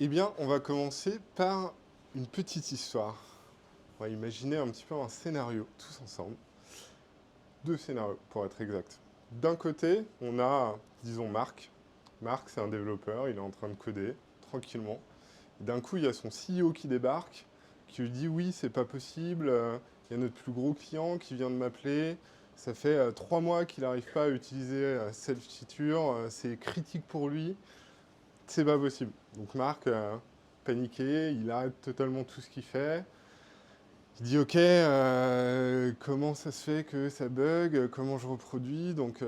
Eh bien, on va commencer par une petite histoire. On va imaginer un petit peu un scénario, tous ensemble. Deux scénarios, pour être exact. D'un côté, on a, disons, Marc. Marc, c'est un développeur, il est en train de coder, tranquillement. D'un coup, il y a son CEO qui débarque, qui lui dit oui, c'est pas possible, il y a notre plus gros client qui vient de m'appeler, ça fait 3 mois qu'il n'arrive pas à utiliser cette feature, c'est critique pour lui, c'est pas possible. Donc Marc, paniqué, il arrête totalement tout ce qu'il fait. Il dit ok, comment ça se fait que ça bug, comment je reproduis, donc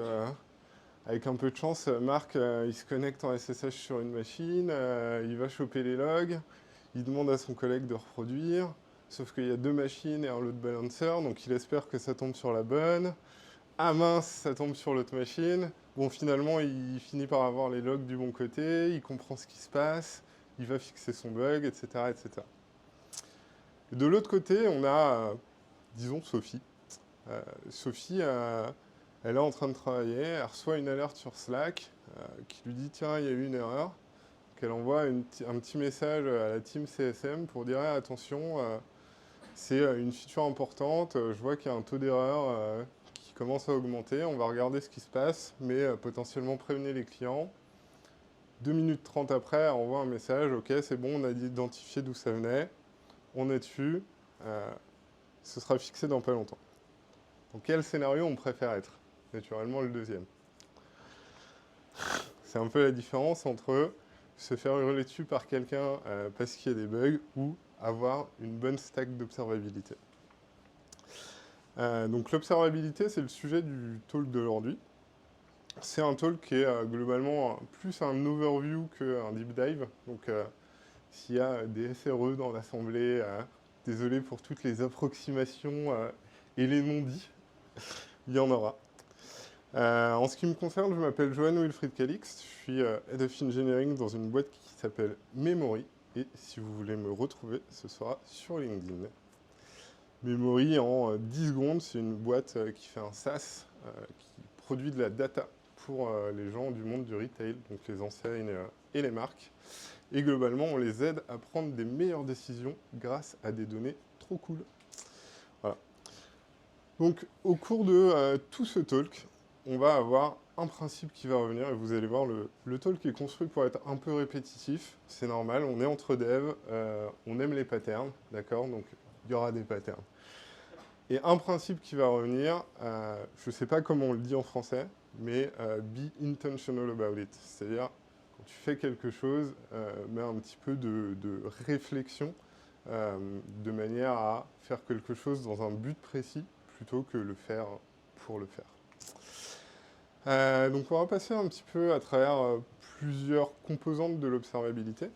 avec un peu de chance, Marc, il se connecte en SSH sur une machine, il va choper les logs, il demande à son collègue de reproduire, sauf qu'il y a deux machines et un load balancer, donc il espère que ça tombe sur la bonne. Ah mince, ça tombe sur l'autre machine. Bon, finalement, il finit par avoir les logs du bon côté, il comprend ce qui se passe, il va fixer son bug, etc. etc. Et de l'autre côté, on a, disons, Sophie. Sophie, elle est en train de travailler, elle reçoit une alerte sur Slack qui lui dit tiens, il y a eu une erreur. Qu'elle envoie un petit message à la team CSM pour dire ah, attention, c'est une feature importante, je vois qu'il y a un taux d'erreur qui commence à augmenter, on va regarder ce qui se passe, mais potentiellement prévenir les clients. 2 minutes 30 après, elle envoie un message, ok, c'est bon, on a identifié d'où ça venait, on est dessus, euh, ce sera fixé dans pas longtemps. Donc quel scénario on préfère être? Naturellement le deuxième. C'est un peu la différence entre se faire hurler dessus par quelqu'un parce qu'il y a des bugs ou avoir une bonne stack d'observabilité. Donc l'observabilité, c'est le sujet du talk d'aujourd'hui. C'est un talk qui est globalement plus un overview qu'un deep dive. Donc s'il y a des SRE dans l'assemblée, désolé pour toutes les approximations et les non-dits, il y en aura. En ce qui me concerne, je m'appelle Johan Wilfried Calix, je suis Head of Engineering dans une boîte qui s'appelle Memory, et si vous voulez me retrouver, ce sera sur LinkedIn. Memory, en 10 secondes, c'est une boîte qui fait un SaaS, qui produit de la data pour les gens du monde du retail, donc les enseignes et les marques. Et globalement, on les aide à prendre des meilleures décisions grâce à des données trop cool. Voilà. Donc, au cours de tout ce talk, on va avoir un principe qui va revenir et vous allez voir, le talk est construit pour être un peu répétitif. C'est normal, on est entre devs, on aime les patterns, d'accord? Donc, il y aura des patterns. Et un principe qui va revenir, je ne sais pas comment on le dit en français, mais be intentional about it. C'est-à-dire, quand tu fais quelque chose, mets un petit peu de réflexion de manière à faire quelque chose dans un but précis plutôt que le faire pour le faire. Donc on va passer un petit peu à travers plusieurs composantes de l'observabilité.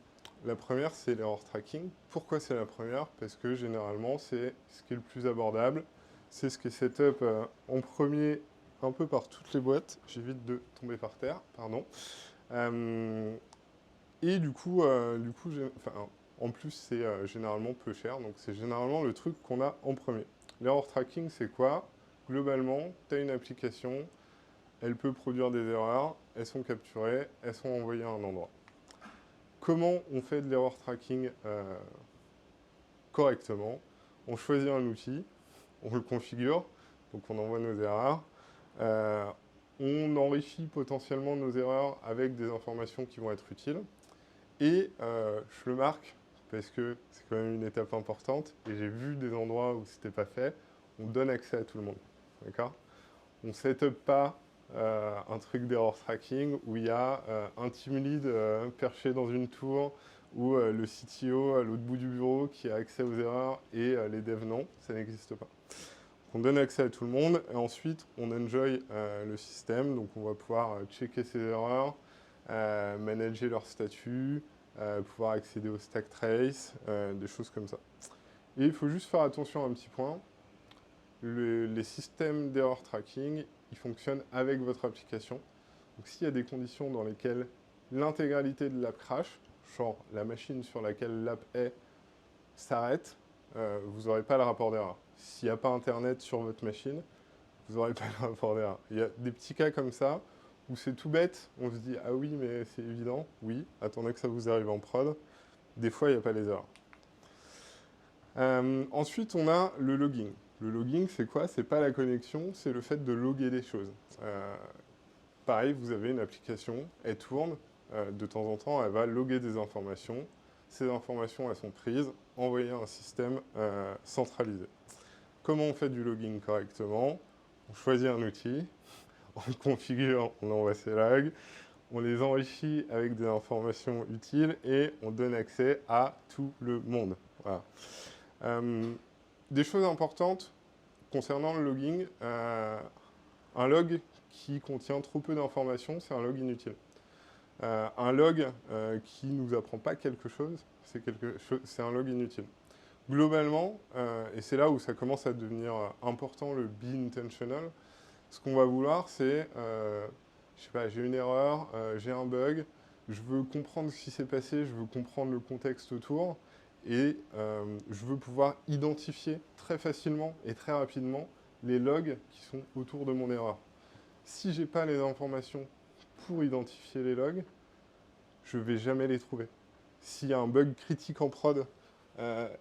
La première, c'est l'error tracking. Pourquoi c'est la première? Parce que généralement, c'est ce qui est le plus abordable. C'est ce qui est setup en premier un peu par toutes les boîtes. J'évite de tomber par terre, pardon. Et enfin, en plus, c'est généralement peu cher. Donc c'est généralement le truc qu'on a en premier. L'error tracking, c'est quoi? Globalement, tu as une application, elle peut produire des erreurs, elles sont capturées, elles sont envoyées à un endroit. Comment on fait de l'error tracking correctement? On choisit un outil, on le configure, donc on envoie nos erreurs. Euh, on enrichit potentiellement nos erreurs avec des informations qui vont être utiles. Et je le marque parce que c'est quand même une étape importante et j'ai vu des endroits où c'était pas fait. On donne accès à tout le monde. D'accord? On ne set up pas un truc d'error tracking où il y a un team lead perché dans une tour ou le CTO à l'autre bout du bureau qui a accès aux erreurs et les devs non, ça n'existe pas. On donne accès à tout le monde et ensuite on enjoy le système, donc on va pouvoir checker ces erreurs, manager leur statut, pouvoir accéder au stack trace, des choses comme ça. Et il faut juste faire attention à un petit point, les systèmes d'error tracking, ils fonctionnent avec votre application. Donc s'il y a des conditions dans lesquelles l'intégralité de l'app crash, genre la machine sur laquelle l'app est s'arrête, vous n'aurez pas le rapport d'erreur. S'il n'y a pas Internet sur votre machine, vous n'aurez pas le rapport d'erreur. Il y a des petits cas comme ça, où c'est tout bête, on se dit « Ah oui, mais c'est évident. » Oui, attendez que ça vous arrive en prod. Des fois, il n'y a pas les erreurs. Ensuite, on a le logging. Le logging, c'est quoi? C'est pas la connexion, c'est le fait de loguer des choses. Pareil, vous avez une application, elle tourne, de temps en temps, elle va loguer des informations. Ces informations, elles sont prises, envoyées à un système centralisé. Comment on fait du logging correctement? On choisit un outil, on le configure, on envoie ses logs, on les enrichit avec des informations utiles et on donne accès à tout le monde. Voilà. Des choses importantes concernant le logging, un log qui contient trop peu d'informations, c'est un log inutile. Un log qui ne nous apprend pas quelque chose, c'est un log inutile. Globalement, et c'est là où ça commence à devenir important, le be intentional, ce qu'on va vouloir, c'est, je sais pas, j'ai une erreur, j'ai un bug, je veux comprendre ce qui s'est passé, je veux comprendre le contexte autour, et je veux pouvoir identifier très facilement et très rapidement les logs qui sont autour de mon erreur. Si je n'ai pas les informations pour identifier les logs, je ne vais jamais les trouver. S'il y a un bug critique en prod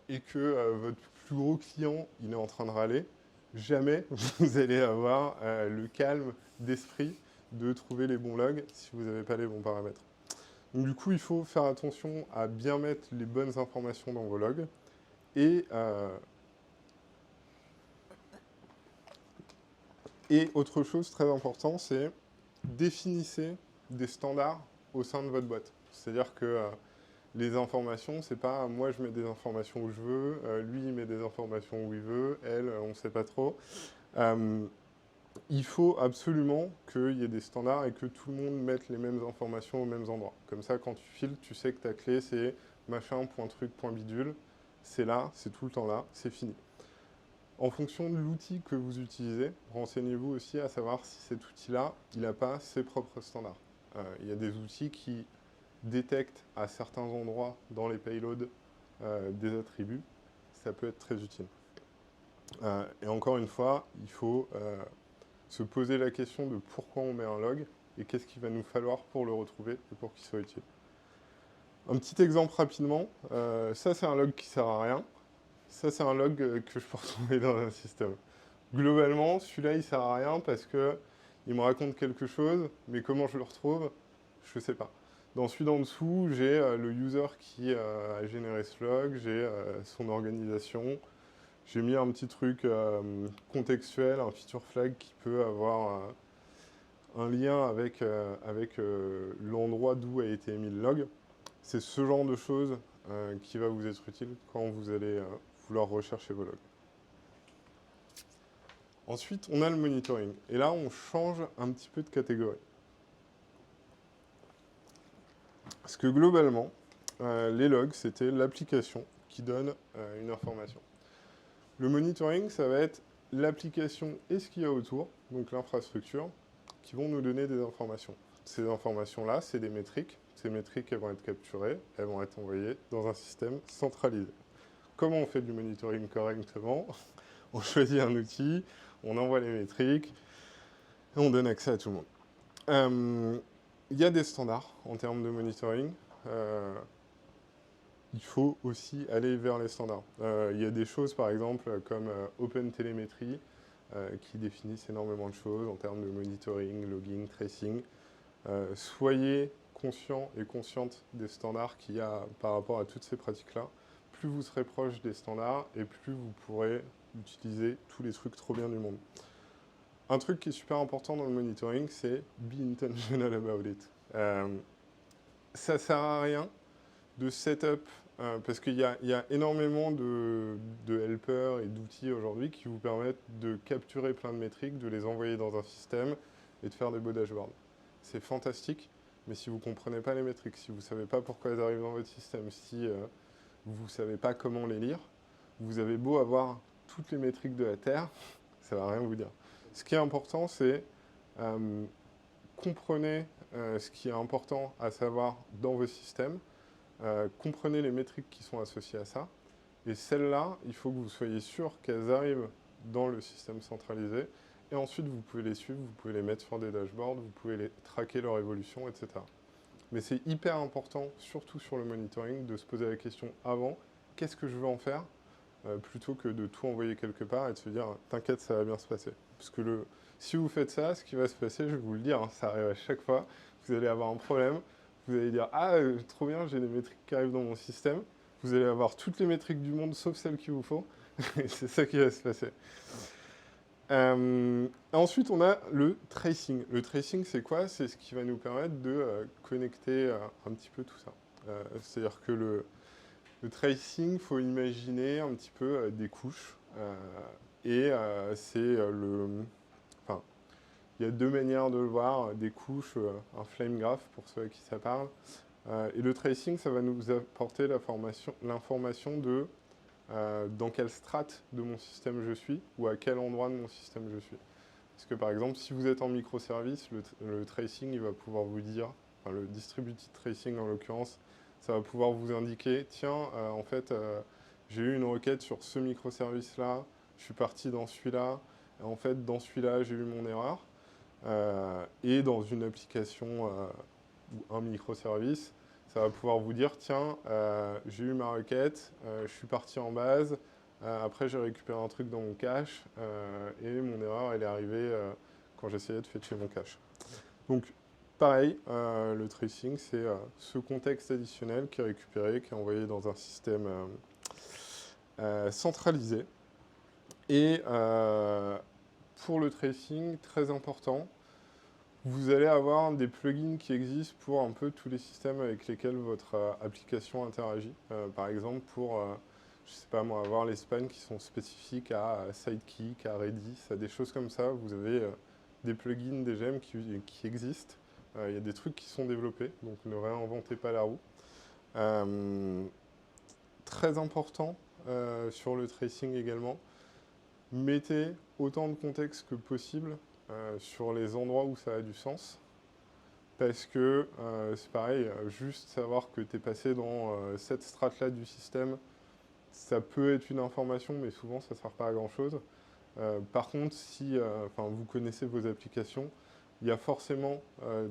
et que votre plus gros client il est en train de râler, jamais vous allez avoir le calme d'esprit de trouver les bons logs si vous n'avez pas les bons paramètres. Donc, du coup, il faut faire attention à bien mettre les bonnes informations dans vos logs et autre chose très important, c'est définissez des standards au sein de votre boîte. C'est-à-dire que les informations, c'est pas moi je mets des informations où je veux, lui il met des informations où il veut, elle, on ne sait pas trop. Il faut absolument qu'il y ait des standards et que tout le monde mette les mêmes informations aux mêmes endroits. Comme ça, quand tu files, tu sais que ta clé c'est machin, point truc, point bidule. C'est là, c'est tout le temps là, c'est fini. En fonction de l'outil que vous utilisez, renseignez-vous aussi à savoir si cet outil-là, il n'a pas ses propres standards. Il y a des outils qui détectent à certains endroits dans les payloads des attributs. Ça peut être très utile. Et encore une fois, il faut se poser la question de pourquoi on met un log et qu'est-ce qu'il va nous falloir pour le retrouver et pour qu'il soit utile. Un petit exemple rapidement. Ça, c'est un log qui ne sert à rien. Ça, c'est un log que je peux retrouver dans un système. Globalement, celui-là, il ne sert à rien parce qu'il me raconte quelque chose, mais comment je le retrouve, je ne sais pas. Dans celui d'en dessous, j'ai le user qui a généré ce log, j'ai son organisation. J'ai mis un petit truc contextuel, un feature flag qui peut avoir un lien avec l'endroit d'où a été émis le log. C'est ce genre de choses qui va vous être utile quand vous allez vouloir rechercher vos logs. Ensuite, on a le monitoring. Et là, on change un petit peu de catégorie. Parce que globalement, les logs, c'était l'application qui donne une information. Le monitoring, ça va être l'application et ce qu'il y a autour, donc l'infrastructure, qui vont nous donner des informations. Ces informations-là, c'est des métriques. Ces métriques, elles vont être capturées, elles vont être envoyées dans un système centralisé. Comment on fait du monitoring correctement? On choisit un outil, on envoie les métriques, et on donne accès à tout le monde. Il y a des standards en termes de monitoring. Il faut aussi aller vers les standards. Il y a des choses, par exemple, comme OpenTelemetry, qui définissent énormément de choses en termes de monitoring, logging, tracing. Soyez conscients et conscientes des standards qu'il y a par rapport à toutes ces pratiques-là. Plus vous serez proche des standards et plus vous pourrez utiliser tous les trucs trop bien du monde. Un truc qui est super important dans le monitoring, c'est be intentional about it. Ça ne sert à rien de setup, parce qu'il y a énormément de helpers et d'outils aujourd'hui qui vous permettent de capturer plein de métriques, de les envoyer dans un système et de faire des beaux dashboards. C'est fantastique, mais si vous ne comprenez pas les métriques, si vous ne savez pas pourquoi elles arrivent dans votre système, si vous ne savez pas comment les lire, vous avez beau avoir toutes les métriques de la Terre, ça ne va rien vous dire. Ce qui est important, c'est comprenez ce qui est important à savoir dans vos systèmes, comprenez les métriques qui sont associées à ça, et celles-là, il faut que vous soyez sûr qu'elles arrivent dans le système centralisé, et ensuite vous pouvez les suivre, vous pouvez les mettre sur des dashboards, vous pouvez les traquer leur évolution, etc. mais c'est hyper important, surtout sur le monitoring, de se poser la question avant, qu'est-ce que je veux en faire, plutôt que de tout envoyer quelque part et de se dire, t'inquiète, ça va bien se passer. Parce que si vous faites ça, ce qui va se passer, je vais vous le dire, hein, ça arrive à chaque fois, vous allez avoir un problème, vous allez dire, ah, trop bien, j'ai des métriques qui arrivent dans mon système, vous allez avoir toutes les métriques du monde, sauf celles qu'il vous faut, et c'est ça qui va se passer. Ensuite, on a le tracing. Le tracing, c'est quoi? C'est ce qui va nous permettre de connecter un petit peu tout ça. C'est-à-dire que le tracing, il faut imaginer un petit peu des couches. C'est enfin, il y a deux manières de le voir, des couches, un flame graph pour ceux à qui ça parle. Et le tracing, ça va nous apporter l'information de dans quelle strate de mon système je suis ou à quel endroit de mon système je suis. Parce que par exemple, si vous êtes en microservice, le tracing, il va pouvoir vous dire, enfin, le distributed tracing en l'occurrence, ça va pouvoir vous indiquer, tiens, en fait, j'ai eu une requête sur ce microservice-là, je suis parti dans celui-là, en fait, dans celui-là, j'ai eu mon erreur. Et dans une application ou un microservice, ça va pouvoir vous dire, tiens, j'ai eu ma requête, je suis parti en base, après j'ai récupéré un truc dans mon cache, et mon erreur, elle est arrivée quand j'essayais de fetcher mon cache. Donc, pareil, le tracing, c'est ce contexte additionnel qui est récupéré, qui est envoyé dans un système centralisé. Et pour le tracing, très important, vous allez avoir des plugins qui existent pour un peu tous les systèmes avec lesquels votre application interagit. Par exemple, pour, je sais pas moi, avoir les spans qui sont spécifiques à Sidekick, à Redis, à des choses comme ça. Vous avez des plugins, des gemmes qui existent. Il y a des trucs qui sont développés, donc ne réinventez pas la roue. Très important sur le tracing également, mettez autant de contexte que possible sur les endroits où ça a du sens. Parce que c'est pareil, juste savoir que tu es passé dans cette strate-là du système, ça peut être une information, mais souvent ça ne sert pas à grand-chose. Par contre, si vous connaissez vos applications, il y a forcément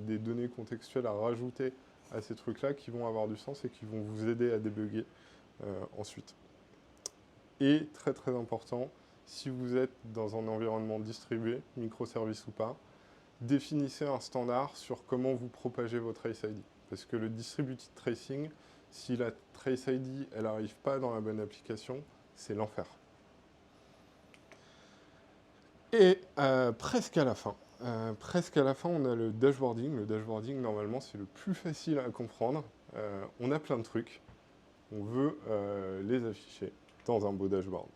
des données contextuelles à rajouter à ces trucs-là qui vont avoir du sens et qui vont vous aider à débugger ensuite. Et très très important, si vous êtes dans un environnement distribué, microservice ou pas, définissez un standard sur comment vous propagez vos Trace ID. Parce que le distributed tracing, si la Trace ID elle n'arrive pas dans la bonne application, c'est l'enfer. Et presque à la fin. On a le dashboarding. Le dashboarding, normalement, c'est le plus facile à comprendre. On a plein de trucs. On veut les afficher dans un beau dashboard.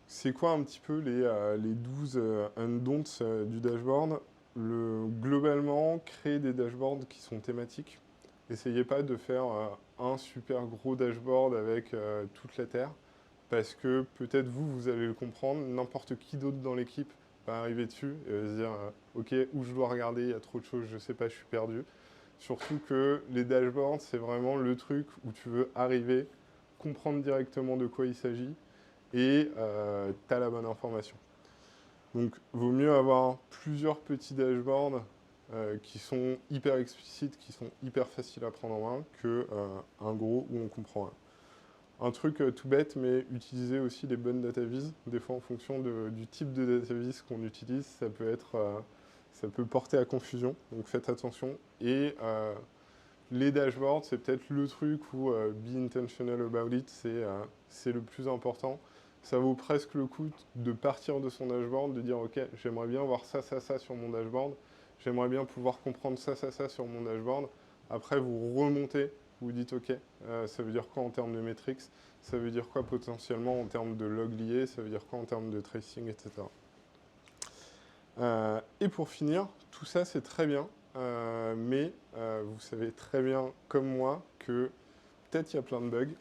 C'est quoi un petit peu les 12 don'ts du dashboard? Globalement, créer des dashboards qui sont thématiques. N'essayez pas de faire un super gros dashboard avec toute la terre, parce que peut-être vous allez le comprendre, n'importe qui d'autre dans l'équipe va arriver dessus et va se dire ok, où je dois regarder, il y a trop de choses, je ne sais pas, je suis perdu. Surtout que les dashboards, c'est vraiment le truc où tu veux arriver, comprendre directement de quoi il s'agit, et tu as la bonne information. Donc, vaut mieux avoir plusieurs petits dashboards qui sont hyper explicites, qui sont hyper faciles à prendre en main, qu'un gros où on comprend rien. Un truc tout bête, mais utiliser aussi les bonnes data viz. Des fois, en fonction du type de data viz qu'on utilise, ça peut porter à confusion, donc faites attention. Et les dashboards, c'est peut-être le truc où be intentional about it, c'est le plus important. Ça vaut presque le coup de partir de son dashboard, de dire ok, j'aimerais bien voir ça, ça, ça sur mon dashboard, j'aimerais bien pouvoir comprendre ça, ça, ça sur mon dashboard. Après, vous remontez, vous dites ok, ça veut dire quoi en termes de metrics, ça veut dire quoi potentiellement en termes de log liés, ça veut dire quoi en termes de tracing, etc. Et pour finir, tout ça c'est très bien, mais vous savez très bien comme moi que peut-être il y a plein de bugs,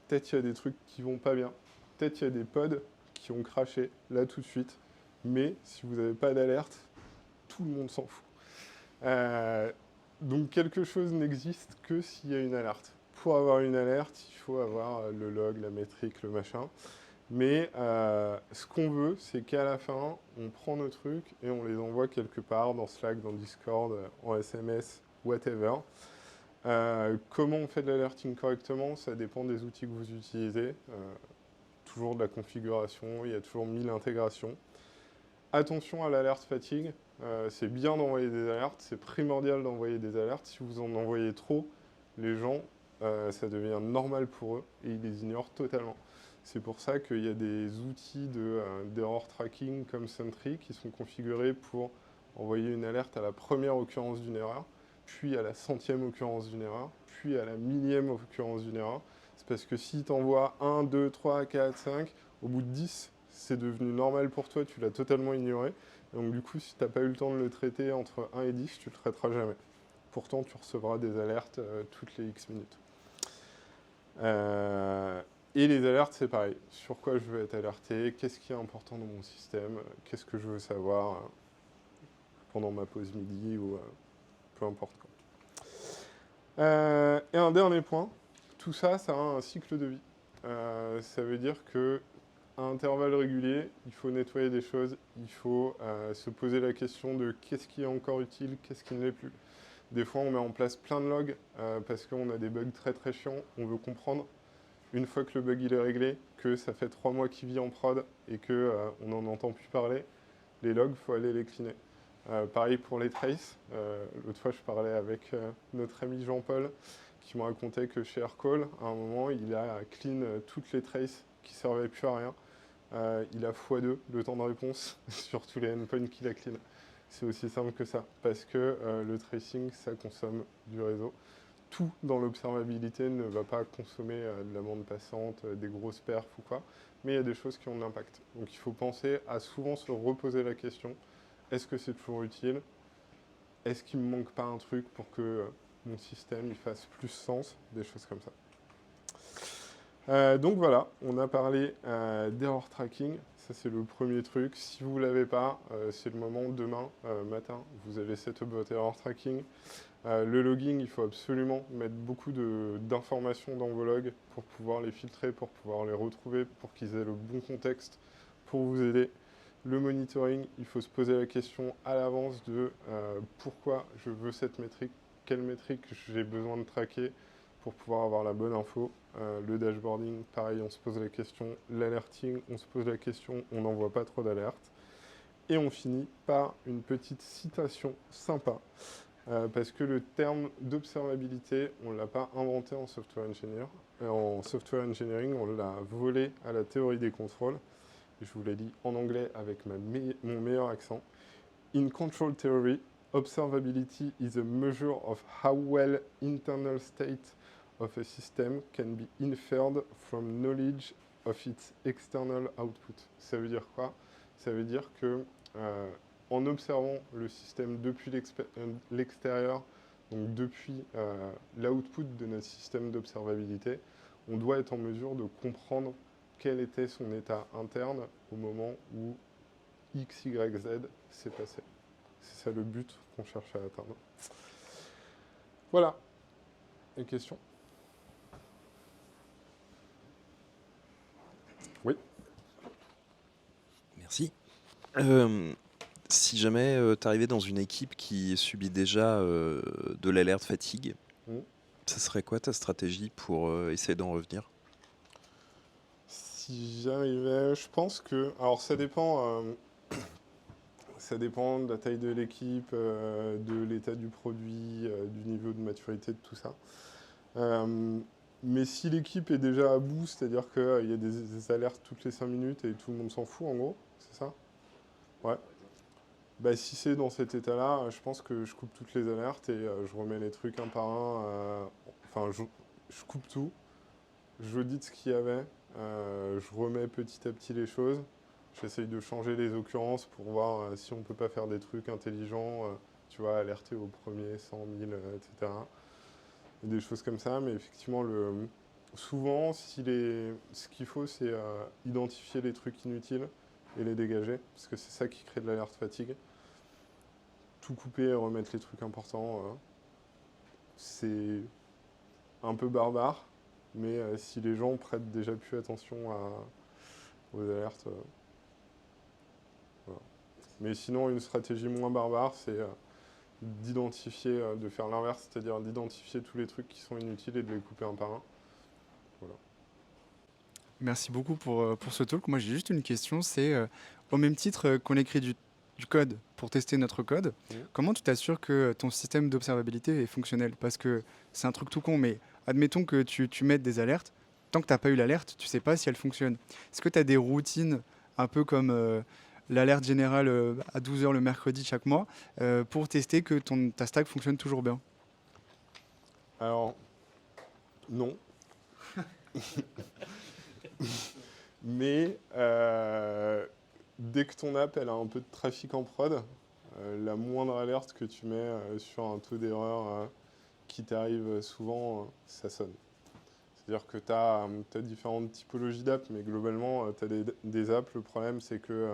peut-être il y a des trucs qui vont pas bien, peut-être il y a des pods qui ont craché là tout de suite, mais si vous n'avez pas d'alerte, tout le monde s'en fout. Donc quelque chose n'existe que s'il y a une alerte. Pour avoir une alerte, il faut avoir le log, la métrique, le machin. Mais ce qu'on veut, c'est qu'à la fin, on prend nos trucs et on les envoie quelque part dans Slack, dans Discord, en SMS, whatever. Comment on fait de l'alerting correctement? Ça dépend des outils que vous utilisez. Toujours de la configuration, il y a toujours 1000 intégrations. Attention à l'alerte fatigue. C'est bien d'envoyer des alertes, c'est primordial d'envoyer des alertes. Si vous en envoyez trop, les gens, ça devient normal pour eux et ils les ignorent totalement. C'est pour ça qu'il y a des outils d'error tracking comme Sentry qui sont configurés pour envoyer une alerte à la première occurrence d'une erreur, puis à la 100e occurrence d'une erreur, puis à la 1000e occurrence d'une erreur. C'est parce que si tu envoies 1, 2, 3, 4, 5, au bout de 10, c'est devenu normal pour toi, tu l'as totalement ignoré. Et donc du coup, si tu n'as pas eu le temps de le traiter entre 1 et 10, tu ne le traiteras jamais. Pourtant, tu recevras des alertes toutes les X minutes. Et les alertes, c'est pareil. Sur quoi je veux être alerté? Qu'est-ce qui est important dans mon système? Qu'est-ce que je veux savoir pendant ma pause midi ou peu importe quand. Et un dernier point, tout ça, ça a un cycle de vie. Ça veut dire que à intervalles réguliers, il faut nettoyer des choses, il faut se poser la question de qu'est-ce qui est encore utile, qu'est-ce qui ne l'est plus. Des fois, on met en place plein de logs parce qu'on a des bugs très très chiants. On veut comprendre, une fois que le bug il est réglé, que ça fait 3 mois qu'il vit en prod et qu'on n'en entend plus parler. Les logs, il faut aller les cleaner. Pareil pour les traces. L'autre fois, je parlais avec notre ami Jean-Paul qui me racontait que chez Aircall, à un moment, il a clean toutes les traces qui ne servaient plus à rien. Il a x2 le temps de réponse sur tous les endpoints qu'il a clean. C'est aussi simple que ça, parce que le tracing, ça consomme du réseau. Tout dans l'observabilité ne va pas consommer de la bande passante, des grosses perfs ou quoi, mais il y a des choses qui ont de l'impact. Donc il faut penser à souvent se reposer la question, est-ce que c'est toujours utile? Est-ce qu'il ne me manque pas un truc pour que mon système il fasse plus sens? Des choses comme ça. Donc voilà, on a parlé d'error tracking, ça c'est le premier truc. Si vous ne l'avez pas, c'est le moment, demain matin, vous avez setup votre error tracking. Le logging, il faut absolument mettre beaucoup d'informations dans vos logs pour pouvoir les filtrer, pour pouvoir les retrouver, pour qu'ils aient le bon contexte pour vous aider. Le monitoring, il faut se poser la question à l'avance de pourquoi je veux cette métrique, quelle métrique j'ai besoin de traquer pour pouvoir avoir la bonne info. Le dashboarding, pareil, on se pose la question. L'alerting, on se pose la question, on n'envoie pas trop d'alertes. Et on finit par une petite citation sympa. Parce que le terme d'observabilité, on ne l'a pas inventé en software engineer. En software engineering, on l'a volé à la théorie des contrôles. Je vous l'ai dit en anglais avec mon meilleur accent. In control theory, observability is a measure of how well internal state of a system can be inferred from knowledge of its external output. Ça veut dire quoi? Ça veut dire que en observant le système depuis l'extérieur, donc depuis l'output de notre système d'observabilité, on doit être en mesure de comprendre quel était son état interne au moment où X, Y, Z s'est passé. C'est ça le but qu'on cherche à atteindre. Voilà. Une question? Oui. Merci. Si jamais tu arrivais dans une équipe qui subit déjà de l'alerte fatigue, ça serait quoi ta stratégie pour essayer d'en revenir? Si j'arrivais, je pense que... Alors ça dépend de la taille de l'équipe, de l'état du produit, du niveau de maturité de tout ça. Mais si l'équipe est déjà à bout, c'est-à-dire qu'il y a des alertes toutes les 5 minutes et tout le monde s'en fout en gros, c'est ça? Ouais. Bah, si c'est dans cet état-là, je pense que je coupe toutes les alertes et je remets les trucs un par un. Enfin, je coupe tout, je audite ce qu'il y avait, je remets petit à petit les choses. J'essaye de changer les occurrences pour voir si on ne peut pas faire des trucs intelligents, tu vois, alerter au premier 100 000, etc. Et des choses comme ça, mais effectivement, souvent, ce qu'il faut, c'est identifier les trucs inutiles et les dégager, parce que c'est ça qui crée de l'alerte fatigue. Tout couper et remettre les trucs importants, c'est un peu barbare, mais si les gens prêtent déjà plus attention aux alertes, voilà. Mais sinon, une stratégie moins barbare, c'est d'identifier, de faire l'inverse, c'est-à-dire d'identifier tous les trucs qui sont inutiles et de les couper un par un. Voilà. Merci beaucoup pour ce talk. Moi, j'ai juste une question, c'est au même titre qu'on écrit du code pour tester notre code, comment tu t'assures que ton système d'observabilité est fonctionnel? Parce que c'est un truc tout con, mais admettons que tu mettes des alertes, tant que tu n'as pas eu l'alerte, tu sais pas si elle fonctionne. Est-ce que tu as des routines un peu comme l'alerte générale à 12 heures le mercredi chaque mois pour tester que ta stack fonctionne toujours bien? Alors, non. Mais dès que ton app elle a un peu de trafic en prod, la moindre alerte que tu mets sur un taux d'erreur qui t'arrive souvent, ça sonne. C'est-à-dire que tu as différentes typologies d'apps, mais globalement, tu as des apps. Le problème, c'est que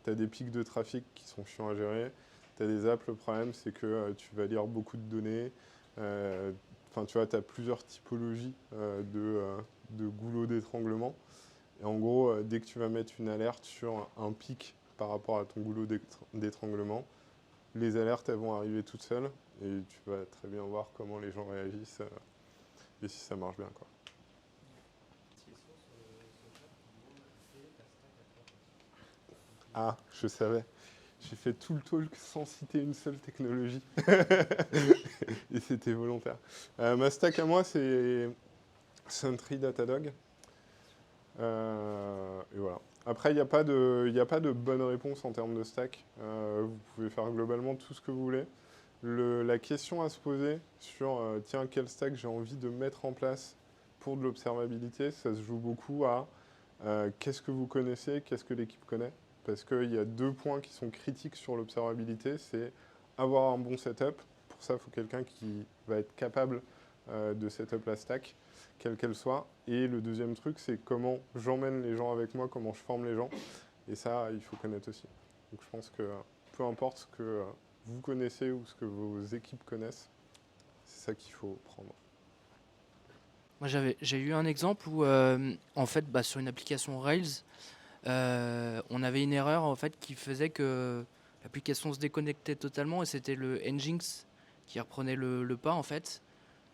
tu as des pics de trafic qui sont chiants à gérer. Tu as des apps, le problème, c'est que tu vas lire beaucoup de données. Enfin, tu vois, tu as plusieurs typologies de goulot d'étranglement. Et en gros, dès que tu vas mettre une alerte sur un pic par rapport à ton goulot d'étranglement, les alertes, elles vont arriver toutes seules. Et tu vas très bien voir comment les gens réagissent et si ça marche bien, quoi. Ah, je savais. J'ai fait tout le talk sans citer une seule technologie. Et c'était volontaire. Ma stack à moi, c'est Sentry Datadog. Et voilà. Après, il n'y a pas de bonne réponse en termes de stack. Vous pouvez faire globalement tout ce que vous voulez. La question à se poser sur, tiens, quel stack j'ai envie de mettre en place pour de l'observabilité, ça se joue beaucoup à qu'est-ce que vous connaissez, qu'est-ce que l'équipe connaît. Parce qu'il y a deux points qui sont critiques sur l'observabilité, c'est avoir un bon setup. Pour ça, il faut quelqu'un qui va être capable de setup la stack, quelle qu'elle soit. Et le deuxième truc, c'est comment j'emmène les gens avec moi, comment je forme les gens. Et ça, il faut connaître aussi. Donc je pense que peu importe ce que vous connaissez ou ce que vos équipes connaissent, c'est ça qu'il faut prendre. Moi, j'ai eu un exemple où, en fait, sur une application Rails, on avait une erreur en fait qui faisait que l'application se déconnectait totalement et c'était le Nginx qui reprenait le pas en fait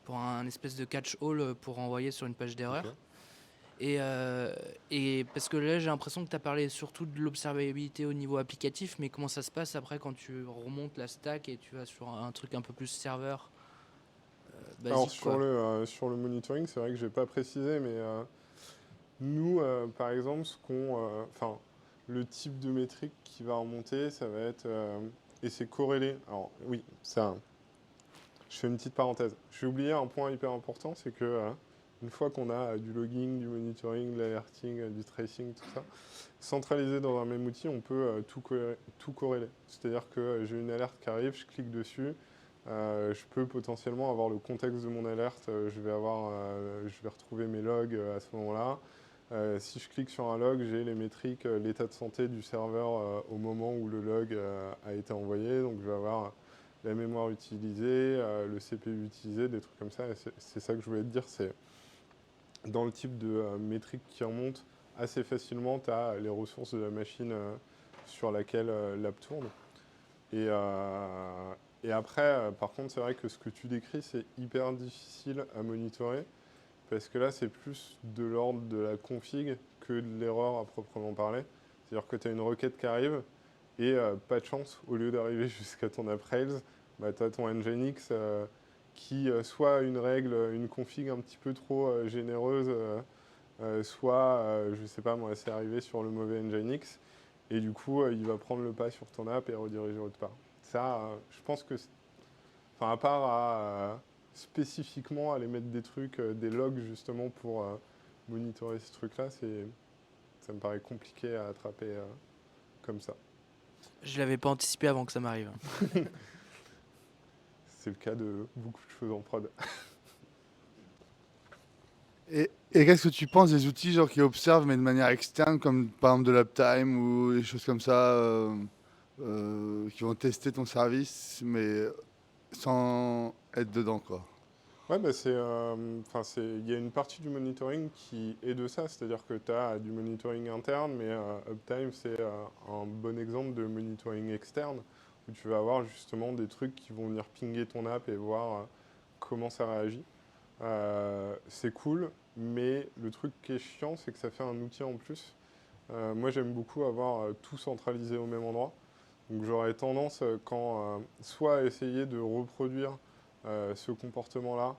pour un espèce de catch-all pour envoyer sur une page d'erreur. Ok. Et parce que là, j'ai l'impression que tu as parlé surtout de l'observabilité au niveau applicatif, mais comment ça se passe après quand tu remontes la stack et tu vas sur un truc un peu plus serveur basique, Alors quoi. sur le monitoring, c'est vrai que je n'ai pas précisé, mais nous, par exemple, le type de métrique qui va remonter, ça va être, et c'est corrélé. Alors oui, ça, je fais une petite parenthèse. J'ai oublié un point hyper important, c'est que une fois qu'on a du logging, du monitoring, de l'alerting, du tracing, tout ça, centralisé dans un même outil, on peut tout corréler. C'est-à-dire que j'ai une alerte qui arrive, je clique dessus, je peux potentiellement avoir le contexte de mon alerte, je vais retrouver mes logs à ce moment-là. Si je clique sur un log, j'ai les métriques, l'état de santé du serveur au moment où le log a été envoyé. Donc je vais avoir la mémoire utilisée, le CPU utilisé, des trucs comme ça. Et c'est ça que je voulais te dire, c'est dans le type de métrique qui remonte assez facilement, tu as les ressources de la machine sur laquelle l'app tourne. Et après, par contre, c'est vrai que ce que tu décris, c'est hyper difficile à monitorer. Parce que là, c'est plus de l'ordre de la config que de l'erreur à proprement parler. C'est-à-dire que tu as une requête qui arrive et pas de chance, au lieu d'arriver jusqu'à ton app Rails, tu as ton Nginx qui soit a une règle, une config un petit peu trop généreuse, soit, je sais pas moi, c'est arrivé sur le mauvais Nginx et du coup, il va prendre le pas sur ton app et rediriger autre part. Ça, je pense que, à part à spécifiquement aller mettre des trucs, des logs justement pour monitorer ce truc-là, ça me paraît compliqué à attraper comme ça. Je l'avais pas anticipé avant que ça m'arrive. C'est le cas de beaucoup de choses en prod. Et qu'est-ce que tu penses des outils genre, qui observent mais de manière externe, comme par exemple de l'uptime ou des choses comme ça, qui vont tester ton service mais sans être dedans, quoi. Ouais, il y a une partie du monitoring qui est de ça, c'est-à-dire que tu as du monitoring interne, mais Uptime, c'est un bon exemple de monitoring externe, où tu vas avoir justement des trucs qui vont venir pinguer ton app et voir comment ça réagit. C'est cool, mais le truc qui est chiant, c'est que ça fait un outil en plus. Moi, j'aime beaucoup avoir tout centralisé au même endroit. Donc j'aurais tendance, soit à essayer de reproduire ce comportement-là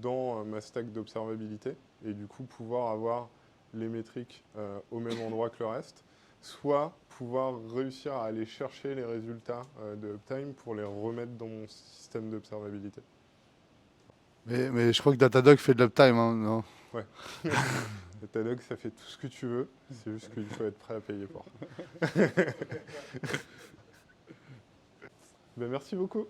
dans ma stack d'observabilité, et du coup pouvoir avoir les métriques au même endroit que le reste, soit pouvoir réussir à aller chercher les résultats de Uptime pour les remettre dans mon système d'observabilité. Mais je crois que Datadog fait de l'uptime, hein, non? Ouais. Datadog, ça fait tout ce que tu veux, c'est juste qu'il faut être prêt à payer pour. Ben, merci beaucoup.